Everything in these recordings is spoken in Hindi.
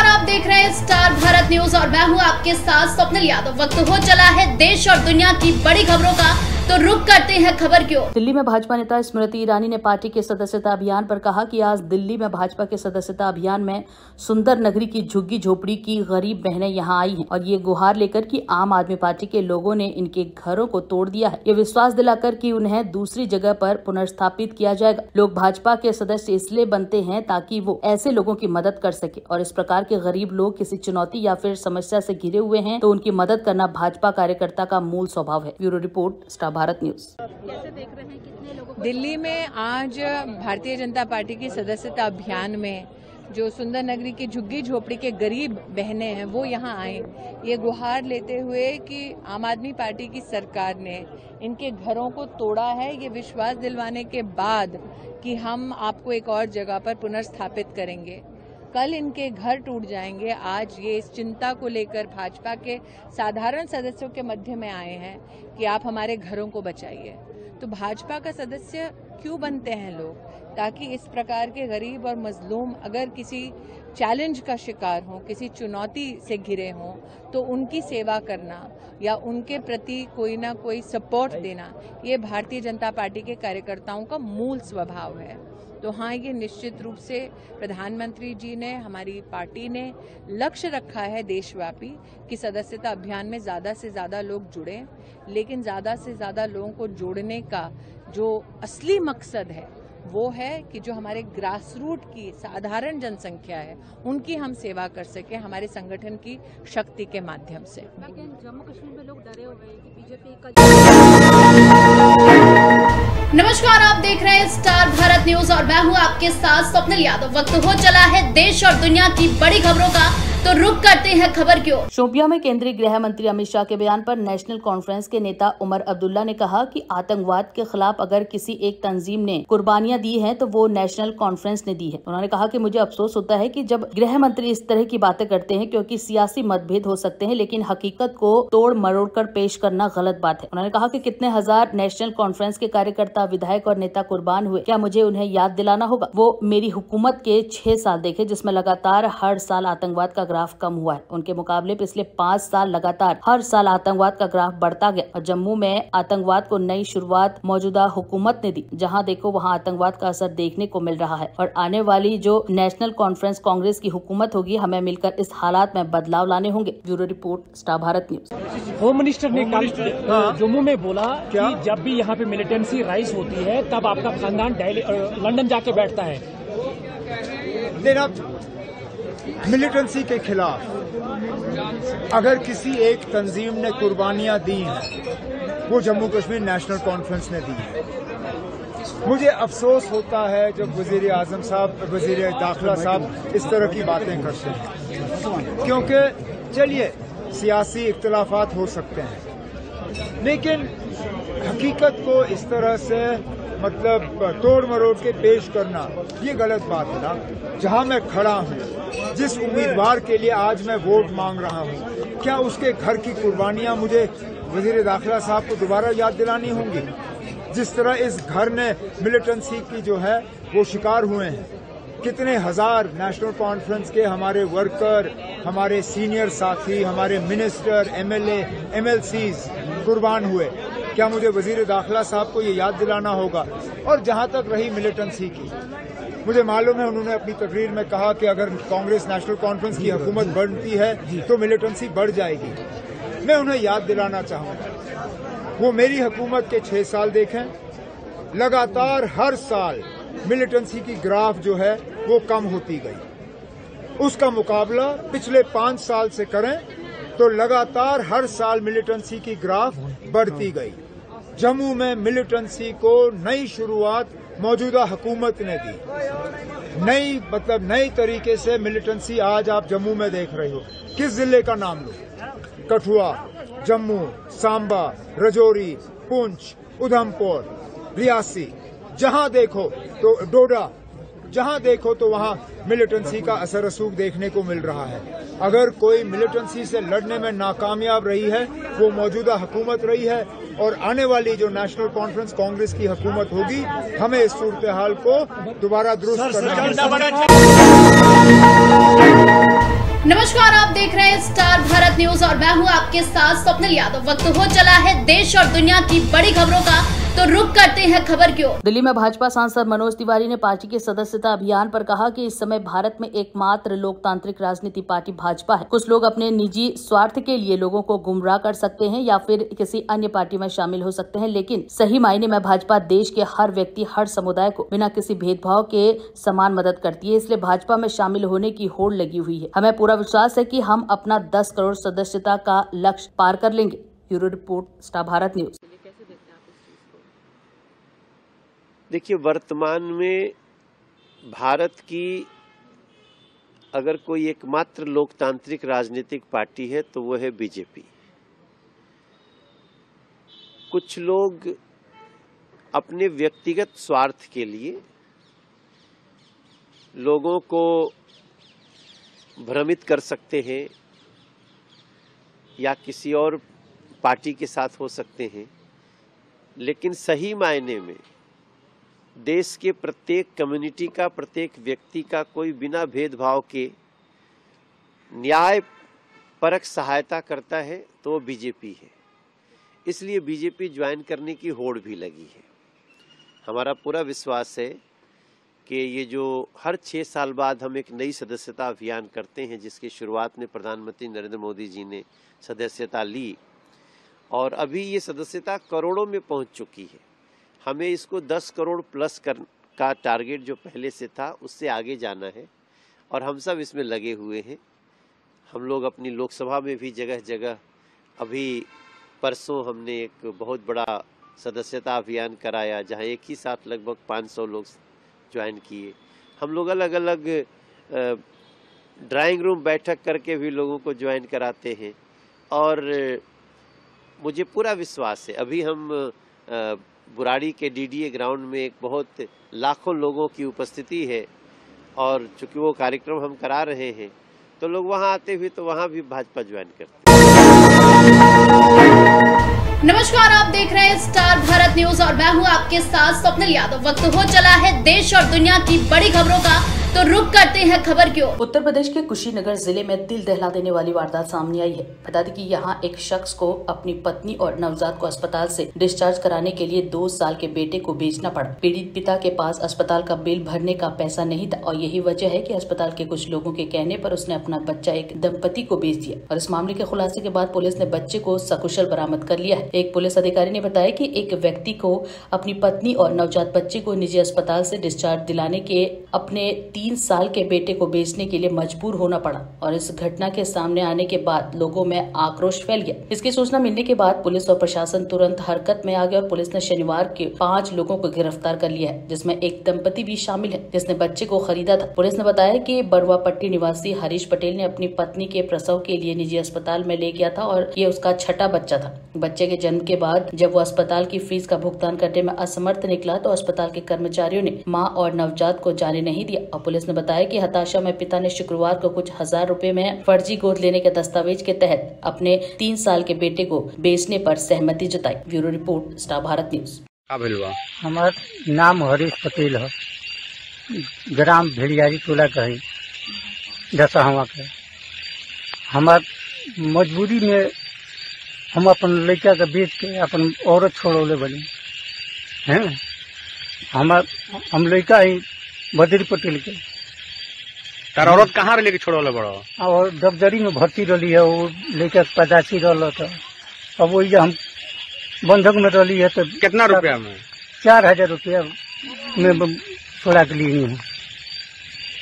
नमस्कार, आप देख रहे हैं स्टार भारत न्यूज और मैं हूं आपके साथ स्वप्निल यादव। वक्त हो चला है देश और दुनिया की बड़ी खबरों का, तो रुक करते हैं खबर की ओर। दिल्ली में भाजपा नेता स्मृति ईरानी ने पार्टी के सदस्यता अभियान पर कहा कि आज दिल्ली में भाजपा के सदस्यता अभियान में सुंदर नगरी की झुग्गी झोपड़ी की गरीब बहनें यहां आई हैं और ये गुहार लेकर कि आम आदमी पार्टी के लोगों ने इनके घरों को तोड़ दिया है, ये विश्वास दिलाकर कि उन्हें दूसरी जगह पर पुनर्स्थापित किया जाएगा। लोग भाजपा के सदस्य इसलिए बनते हैं ताकि वो ऐसे लोगों की मदद कर सके और इस प्रकार के गरीब लोग किसी चुनौती या फिर समस्या से घिरे हुए हैं तो उनकी मदद करना भाजपा कार्यकर्ता का मूल स्वभाव है। Bureau report, star Bharat news. कैसे देख रहे हैं कितने लोगों को दिल्ली में आज भारतीय जनता पार्टी की सदस्यता अभियान में जो सुंदर नगरी की झुग्गी झोपड़ी के गरीब बहनें हैं वो यहाँ आए, ये गुहार लेते हुए कि आम आदमी पार्टी की सरकार ने इनके घरों को तोड़ा है, ये विश्वास दिलवाने के बाद कि हम आपको एक और जगह पर पुनर्स्थापित करेंगे। कल इनके घर टूट जाएंगे। आज ये इस चिंता को लेकर भाजपा के साधारण सदस्यों के मध्य में आए हैं कि आप हमारे घरों को बचाइए। तो भाजपा का सदस्य क्यों बनते हैं लोग? ताकि इस प्रकार के गरीब और मजलूम अगर किसी चैलेंज का शिकार हों, किसी चुनौती से घिरे हों, तो उनकी सेवा करना या उनके प्रति कोई ना कोई सपोर्ट देना, ये भारतीय जनता पार्टी के कार्यकर्ताओं का मूल स्वभाव है। तो हाँ, ये निश्चित रूप से प्रधानमंत्री जी ने, हमारी पार्टी ने लक्ष्य रखा है देशव्यापी कि सदस्यता अभियान में ज़्यादा से ज़्यादा लोग जुड़ें, लेकिन ज़्यादा से ज़्यादा लोगों को जोड़ने का जो असली मकसद है वो है कि जो हमारे ग्रास रूट की साधारण जनसंख्या है उनकी हम सेवा कर सकें हमारे संगठन की शक्ति के माध्यम से। जम्मू कश्मीर में लोग डरे हुए हैं कि बीजेपी का। नमस्कार, आप देख रहे हैं स्टार भारत न्यूज और मैं हूं आपके साथ स्वप्निल यादव। वक्त हो चला है देश और दुनिया की बड़ी खबरों का, तो रुक करते हैं खबर की ओर। शोपियां में केंद्रीय गृह मंत्री अमित शाह के बयान पर नेशनल कॉन्फ्रेंस के नेता उमर अब्दुल्ला ने कहा कि आतंकवाद के खिलाफ अगर किसी एक तंजीम ने कुर्बानियां दी हैं तो वो नेशनल कॉन्फ्रेंस ने दी है। उन्होंने कहा कि मुझे अफसोस होता है कि जब गृह मंत्री इस तरह की बातें करते हैं, क्योंकि सियासी मतभेद हो सकते हैं लेकिन हकीकत को तोड़ मरोड़ कर पेश करना गलत बात है। उन्होंने कहा कि कितने हजार नेशनल कॉन्फ्रेंस के कार्यकर्ता, विधायक और नेता कुर्बान हुए, क्या मुझे उन्हें याद दिलाना होगा? वो मेरी हुकूमत के 6 साल देखे जिसमें लगातार हर साल आतंकवाद का ग्राफ कम हुआ है। उनके मुकाबले पिछले 5 साल लगातार हर साल आतंकवाद का ग्राफ बढ़ता गया और जम्मू में आतंकवाद को नई शुरुआत मौजूदा हुकूमत ने दी। जहां देखो वहां आतंकवाद का असर देखने को मिल रहा है और आने वाली जो नेशनल कॉन्फ्रेंस कांग्रेस की हुकूमत होगी, हमें मिलकर इस हालात में बदलाव लाने होंगे। Bureau report, star Bharat news. Home minister ने जम्मू में बोला कि जब भी यहाँ पे मिलिटेंसी राइज होती है तब आपका खानदान लंदन जाके बैठता है। मिलिटेंसी के खिलाफ अगर किसी एक तंजीम ने कुर्बानियां दी हैं, वो जम्मू कश्मीर नेशनल कॉन्फ्रेंस ने दी है। मुझे अफसोस होता है जब वजीर आजम साहब, वजीर दाखिला साहब इस तरह की बातें करते हैं, क्योंकि चलिए सियासी इख्तिलाफात हो सकते हैं लेकिन हकीकत को इस तरह से मतलब तोड़ मरोड़ के पेश करना ये गलत बात है ना। जहां मैं खड़ा हूं, जिस उम्मीदवार के लिए आज मैं वोट मांग रहा हूं, क्या उसके घर की कुर्बानियां मुझे वजीर दाखिला साहब को दोबारा याद दिलानी होंगी? जिस तरह इस घर ने मिलिटेंसी की जो है वो शिकार हुए हैं, कितने हजार नेशनल कॉन्फ्रेंस के हमारे वर्कर, हमारे सीनियर साथी, हमारे मिनिस्टर, एमएलए, एमएलसीज कुर्बान हुए, क्या मुझे वजीर दाखिला साहब को ये याद दिलाना होगा? और जहां तक रही मिलिटेंसी की, मुझे मालूम है उन्होंने अपनी तकरीर में कहा कि अगर कांग्रेस नेशनल कॉन्फ्रेंस की हुकूमत बढ़ती है तो मिलिटेंसी बढ़ जाएगी। मैं उन्हें याद दिलाना चाहूंगा, वो मेरी हुकूमत के 6 साल देखें, लगातार हर साल मिलिटेंसी की ग्राफ जो है वो कम होती गई। उसका मुकाबला पिछले 5 साल से करें तो लगातार हर साल मिलिटेंसी की ग्राफ बढ़ती गई। जम्मू में मिलिटेंसी को नई शुरुआत मौजूदा हुकूमत ने दी। नई तरीके से मिलिटेंसी आज आप जम्मू में देख रहे हो। किस जिले का नाम लो? कठुआ, जम्मू, सांबा, रजौरी, पुंछ, उधमपुर, रियासी, जहां देखो तो डोडा, जहां देखो तो वहां मिलिटेंसी का असर रसूख देखने को मिल रहा है। अगर कोई मिलिटेंसी से लड़ने में नाकामयाब रही है वो मौजूदा हुकूमत रही है, और आने वाली जो नेशनल कॉन्फ्रेंस कांग्रेस की हुकूमत होगी, हमें इस सूरत हाल को दोबारा दुरुस्त करना है। नमस्कार, आप देख रहे हैं स्टार भारत न्यूज और मैं हूं आपके साथ स्वप्निल यादव। वक्त हो चला है देश और दुनिया की बड़ी खबरों का, तो रुक करते हैं खबर की ओर। दिल्ली में भाजपा सांसद मनोज तिवारी ने पार्टी के सदस्यता अभियान पर कहा कि इस समय भारत में एकमात्र लोकतांत्रिक राजनीति पार्टी भाजपा है। कुछ लोग अपने निजी स्वार्थ के लिए लोगों को गुमराह कर सकते हैं या फिर किसी अन्य पार्टी में शामिल हो सकते हैं, लेकिन सही मायने में भाजपा देश के हर व्यक्ति, हर समुदाय को बिना किसी भेदभाव के समान मदद करती है। इसलिए भाजपा में शामिल होने की होड़ लगी हुई है। हमें पूरा विश्वास है कि हम अपना 10 करोड़ सदस्यता का लक्ष्य पार कर लेंगे। Bureau report, star Bharat news. देखिए, वर्तमान में भारत की अगर कोई एकमात्र लोकतांत्रिक राजनीतिक पार्टी है तो वो है बीजेपी। कुछ लोग अपने व्यक्तिगत स्वार्थ के लिए लोगों को भ्रमित कर सकते हैं या किसी और पार्टी के साथ हो सकते हैं, लेकिन सही मायने में देश के प्रत्येक कम्युनिटी का, प्रत्येक व्यक्ति का कोई बिना भेदभाव के न्याय परक सहायता करता है तो वो बीजेपी है। इसलिए बीजेपी ज्वाइन करने की होड़ भी लगी है। हमारा पूरा विश्वास है कि ये जो हर 6 साल बाद हम एक नई सदस्यता अभियान करते हैं, जिसकी शुरुआत में प्रधानमंत्री नरेंद्र मोदी जी ने सदस्यता ली और अभी ये सदस्यता करोड़ों में पहुंच चुकी है। हमें इसको 10 करोड़ प्लस का टारगेट जो पहले से था उससे आगे जाना है और हम सब इसमें लगे हुए हैं। हम लोग अपनी लोकसभा में भी जगह जगह, अभी परसों हमने एक बहुत बड़ा सदस्यता अभियान कराया जहां एक ही साथ लगभग 500 लोग ज्वाइन किए। हम लोग अलग अलग ड्राइंग रूम बैठक करके भी लोगों को ज्वाइन कराते हैं और मुझे पूरा विश्वास है। अभी हम बुराड़ी के डीडीए ग्राउंड में एक बहुत लाखों लोगों की उपस्थिति है और चूंकि वो कार्यक्रम हम करा रहे हैं तो लोग वहां आते हुए तो वहां भी भाजपा ज्वाइन करते हैं। नमस्कार, आप देख रहे हैं स्टार भारत न्यूज और मैं हूं आपके साथ स्वप्निल यादव। वक्त हो चला है देश और दुनिया की बड़ी खबरों का, तो रुक करते हैं खबर की ओर। उत्तर प्रदेश के कुशीनगर जिले में दिल दहला देने वाली वारदात सामने आई है। बता दें कि यहाँ एक शख्स को अपनी पत्नी और नवजात को अस्पताल से डिस्चार्ज कराने के लिए 2 साल के बेटे को बेचना पड़ा। पीड़ित पिता के पास अस्पताल का बिल भरने का पैसा नहीं था और यही वजह है कि अस्पताल के कुछ लोगों के कहने पर उसने अपना बच्चा एक दंपति को बेच दिया और इस मामले के खुलासे के बाद पुलिस ने बच्चे को सकुशल बरामद कर लिया है। एक पुलिस अधिकारी ने बताया कि एक व्यक्ति को अपनी पत्नी और नवजात बच्चे को निजी अस्पताल से डिस्चार्ज दिलाने के अपने 3 साल के बेटे को बेचने के लिए मजबूर होना पड़ा और इस घटना के सामने आने के बाद लोगों में आक्रोश फैल गया। इसकी सूचना मिलने के बाद पुलिस और प्रशासन तुरंत हरकत में आ गया और पुलिस ने शनिवार के 5 लोगों को गिरफ्तार कर लिया है, जिसमें एक दंपति भी शामिल है जिसने बच्चे को खरीदा था। पुलिस ने बताया कि बड़वा पट्टी निवासी हरीश पटेल ने अपनी पत्नी के प्रसव के लिए निजी अस्पताल में ले गया था और ये उसका छठा बच्चा था। बच्चे के जन्म के बाद जब वो अस्पताल की फीस का भुगतान करने में असमर्थ निकला तो अस्पताल के कर्मचारियों ने माँ और नवजात को जाने नहीं दिया और पुलिस ने बताया कि हताशा में पिता ने शुक्रवार को कुछ हजार रुपए में फर्जी गोद लेने के दस्तावेज के तहत अपने 3 साल के बेटे को बेचने पर सहमति जताई। Bureau report, star Bharat news. हमार नाम हरीश पटेल है, ग्राम भेड़ियारी टोला का है, दशहवा के। हमार मजबूरी में हम अपन लड़का के बेच के अपन औरत छोड़ौले बनी हैं। हम लड़का ही बद्री पटेल के। तार औरत कहाँ लेके छोड़ौले बड़ो? और दबदरी में भर्ती रही है, वो लड़का पैदाशी रहा था। अब वही हम बंधक में रही है तो कितना रुपया में? 4000 रुपया में छोड़ा के लिए है।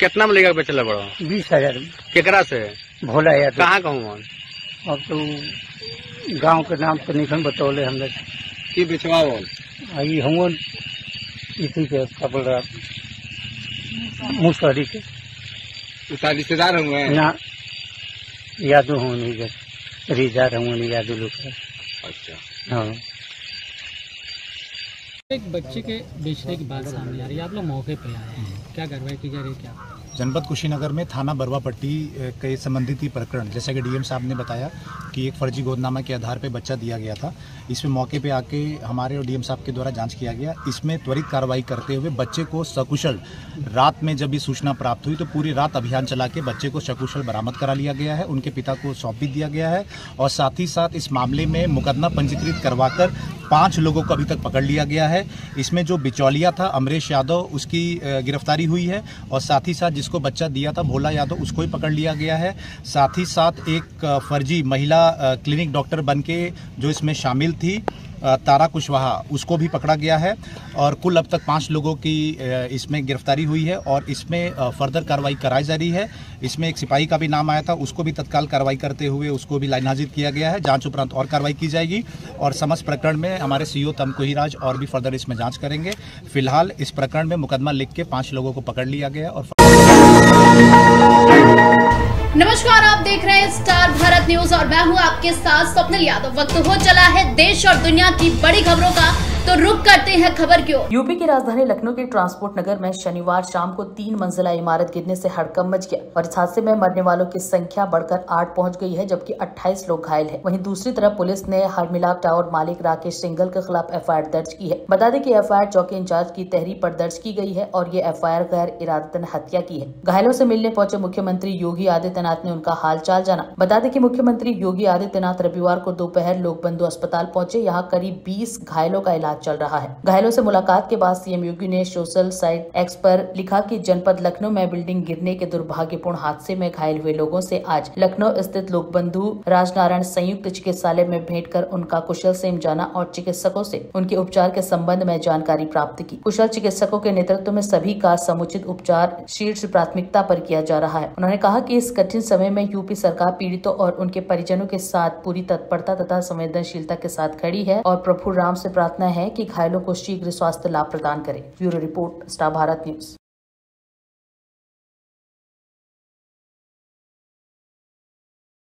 कितना में लेकर बेचले बड़ो? 20,000 में। केकरा से? भोला यार। कहाँ कहूँ? अब तो गांव के नाम तो निखन बतौले हमने की बेचवाओ हम इसी के कबल मुसहरी के रिश्तेदार हुए ना, यादव हूँ नहीं, रिश्तेदार हूँ नहीं, यादव लोग। अच्छा, हाँ। एक बच्चे के बेचने की बात सामने आ रही है, आप लोग मौके पे आए हैं, क्या कार्रवाई की जा रही है? क्या जनपद कुशीनगर में थाना बरवा पट्टी के संबंधित ही प्रकरण, जैसा कि डीएम साहब ने बताया कि एक फर्जी गोदनामा के आधार पर बच्चा दिया गया था। इसमें मौके पे आके हमारे और डीएम साहब के द्वारा जांच किया गया। इसमें त्वरित कार्रवाई करते हुए बच्चे को सकुशल, रात में जब ये सूचना प्राप्त हुई तो पूरी रात अभियान चला के बच्चे को सकुशल बरामद करा लिया गया है। उनके पिता को सौंप भी दिया गया है और साथ ही साथ इस मामले में मुकदमा पंजीकृत करवाकर 5 लोगों को अभी तक पकड़ लिया गया है। इसमें जो बिचौलिया था अमरेश यादव, उसकी गिरफ्तारी हुई है और साथ ही साथ जिसको बच्चा दिया था भोला यादव, उसको भी पकड़ लिया गया है। साथ ही साथ एक फर्जी महिला क्लिनिक डॉक्टर बनके जो इसमें शामिल थी, तारा कुशवाहा, उसको भी पकड़ा गया है और कुल अब तक 5 लोगों की इसमें गिरफ्तारी हुई है और इसमें फर्दर कार्रवाई कराई जा रही है। इसमें एक सिपाही का भी नाम आया था, उसको भी तत्काल कार्रवाई करते हुए उसको भी लाइन हाजिर किया गया है। जांच उपरांत और कार्रवाई की जाएगी और समस्त प्रकरण में हमारे सीओ तमकुहीराज और भी फर्दर इसमें जांच करेंगे। फिलहाल इस प्रकरण में मुकदमा लिख के 5 लोगों को पकड़ लिया गया और नमस्कार, आप देख रहे हैं स्टार भारत न्यूज और मैं हूं आपके साथ स्वप्निल यादव। वक्त हो चला है देश और दुनिया की बड़ी खबरों का, तो रुक करते हैं खबर की ओर। यूपी की राजधानी लखनऊ के ट्रांसपोर्ट नगर में शनिवार शाम को 3 मंजिला इमारत गिरने से हड़कंप मच गया और इस हादसे में मरने वालों की संख्या बढ़कर 8 पहुंच गई है, जबकि 28 लोग घायल हैं। वहीं दूसरी तरफ पुलिस ने हरमिलाप टावर मालिक राकेश सिंघल के खिलाफ एफआईआर दर्ज की है। बता दें कि एफआईआर चौकी इंचार्ज की तहरीर पर दर्ज की गई है और ये एफआईआर गैर इरादतन हत्या की है। घायलों से मिलने पहुंचे मुख्यमंत्री योगी आदित्यनाथ ने उनका हालचाल जाना। बता दें कि मुख्यमंत्री योगी आदित्यनाथ रविवार को दोपहर लोकबंधु अस्पताल पहुंचे। यहाँ करीब 20 घायलों का इलाज चल रहा है। घायलों से मुलाकात के बाद सीएम योगी ने सोशल साइट एक्स पर लिखा कि जनपद लखनऊ में बिल्डिंग गिरने के दुर्भाग्यपूर्ण हादसे में घायल हुए लोगों से आज लखनऊ स्थित लोकबंधु राजनारायण संयुक्त चिकित्सालय में भेंट कर उनका कुशल क्षेम जाना और चिकित्सकों से उनके उपचार के संबंध में जानकारी प्राप्त की। कुशल चिकित्सकों के नेतृत्व में सभी का समुचित उपचार शीर्ष प्राथमिकता पर किया जा रहा है। उन्होंने कहा कि इस कठिन समय में यूपी सरकार पीड़ितों और उनके परिजनों के साथ पूरी तत्परता तथा संवेदनशीलता के साथ खड़ी है और प्रभु राम से प्रार्थना है कि घायलों को शीघ्र स्वास्थ्य लाभ प्रदान करें। Bureau report, star Bharat news.